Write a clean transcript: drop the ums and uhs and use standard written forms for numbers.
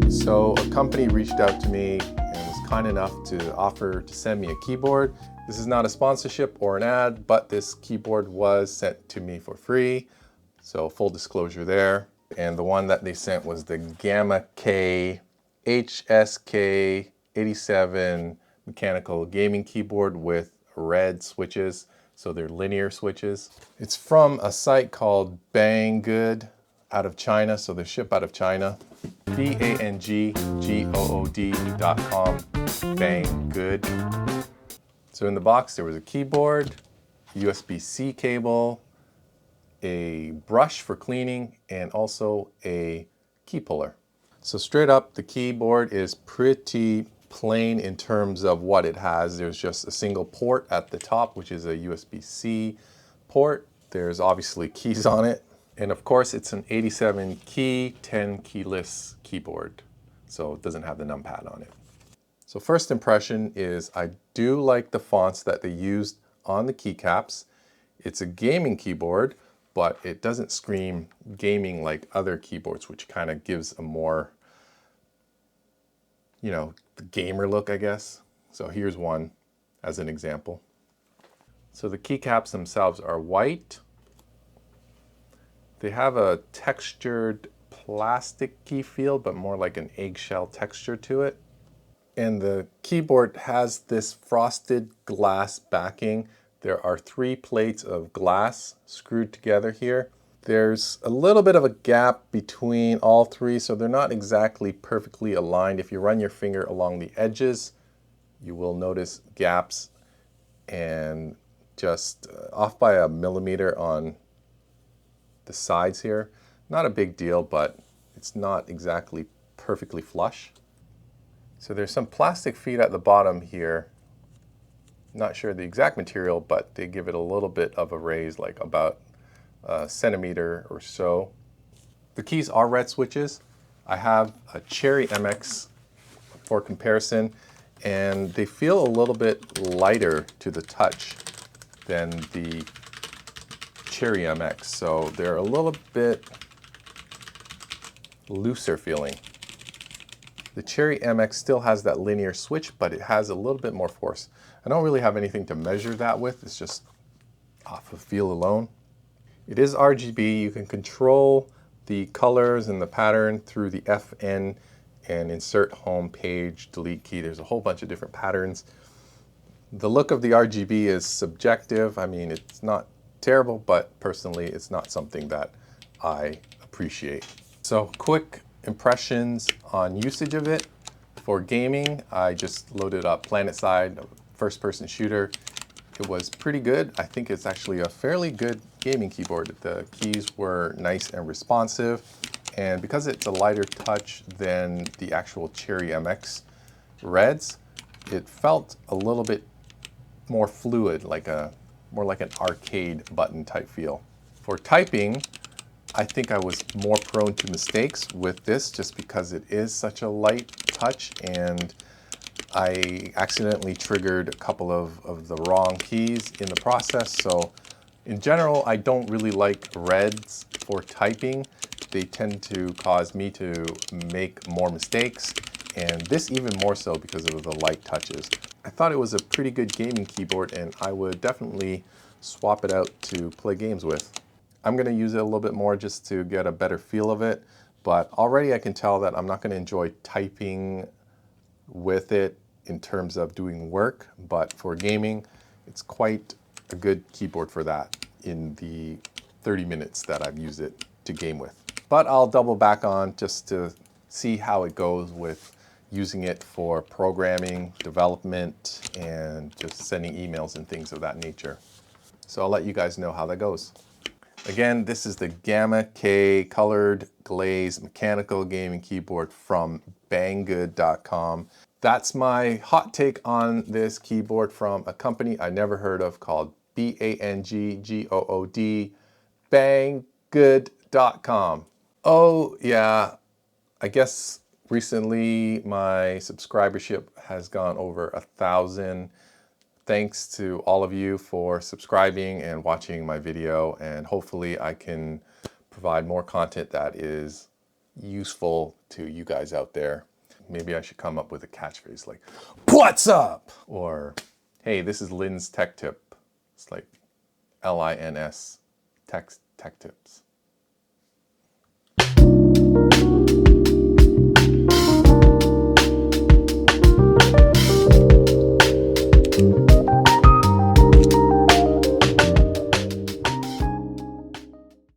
So a company reached out to me and was kind enough to offer to send me a keyboard. This is not a sponsorship or an ad, but this keyboard was sent to me for free. So full disclosure there. And the one that they sent was the Gamakay K87 mechanical gaming keyboard with red switches. So they're linear switches. It's from a site called Banggood out of China. So they ship out of China. BANGGOOD.com. Banggood. So in the box there was a keyboard, USB-C cable, a brush for cleaning, and also a key puller. So straight up, the keyboard is pretty plain in terms of what it has. There's just a single port at the top, which is a USB-C port. There's obviously keys on it. And of course, it's an 87 key, 10 keyless keyboard. So it doesn't have the numpad on it. So first impression is I do like the fonts that they used on the keycaps. It's a gaming keyboard, but it doesn't scream gaming like other keyboards, which kind of gives a more, you know, the gamer look, I guess. So here's one as an example. So the keycaps themselves are white. They have a textured plastic key feel, but more like an eggshell texture to it. And the keyboard has this frosted glass backing. There are 3 plates of glass screwed together here. There's a little bit of a gap between all 3, so they're not exactly perfectly aligned. If you run your finger along the edges, you will notice gaps, and just off by a millimeter on the sides here. Not a big deal, but it's not exactly perfectly flush. So there's some plastic feet at the bottom here. Not sure the exact material, but they give it a little bit of a raise, like about a centimeter or so. The keys are red switches. I have a Cherry MX for comparison, and they feel a little bit lighter to the touch than the Cherry MX. So they're a little bit looser feeling. The Cherry MX still has that linear switch, but it has a little bit more force. I don't really have anything to measure that with. It's just off of feel alone. It is RGB. You can control the colors and the pattern through the FN and insert home page, delete key. There's a whole bunch of different patterns. The look of the RGB is subjective. I mean, it's not terrible, but personally, it's not something that I appreciate. So quick impressions on usage of it. For gaming, I just loaded up PlanetSide, first-person shooter. It was pretty good. I think it's actually a fairly good gaming keyboard. The keys were nice and responsive, and because it's a lighter touch than the actual Cherry MX Reds, it felt a little bit more fluid, more like an arcade button type feel. For typing, I think I was more prone to mistakes with this just because it is such a light touch, and I accidentally triggered a couple of the wrong keys in the process. So in general, I don't really like reds for typing. They tend to cause me to make more mistakes, and this even more so because of the light touches. I thought it was a pretty good gaming keyboard, and I would definitely swap it out to play games with. I'm going to use it a little bit more just to get a better feel of it, but already I can tell that I'm not going to enjoy typing with it in terms of doing work, but for gaming, it's quite a good keyboard for that in the 30 minutes that I've used it to game with. But I'll double back on just to see how it goes with using it for programming, development, and just sending emails and things of that nature. So I'll let you guys know how that goes. Again, this is the Gamakay colored glaze mechanical gaming keyboard from Banggood.com. That's my hot take on this keyboard from a company I never heard of called BANGGOOD, Banggood.com. Oh yeah, I guess recently my subscribership has gone over 1,000. Thanks to all of you for subscribing and watching my video, and hopefully I can provide more content that is, useful to you guys out there. Maybe I should come up with a catchphrase like, "What's up?" Or, "Hey, this is Lynn's Tech Tip." It's like LINS, tech tips.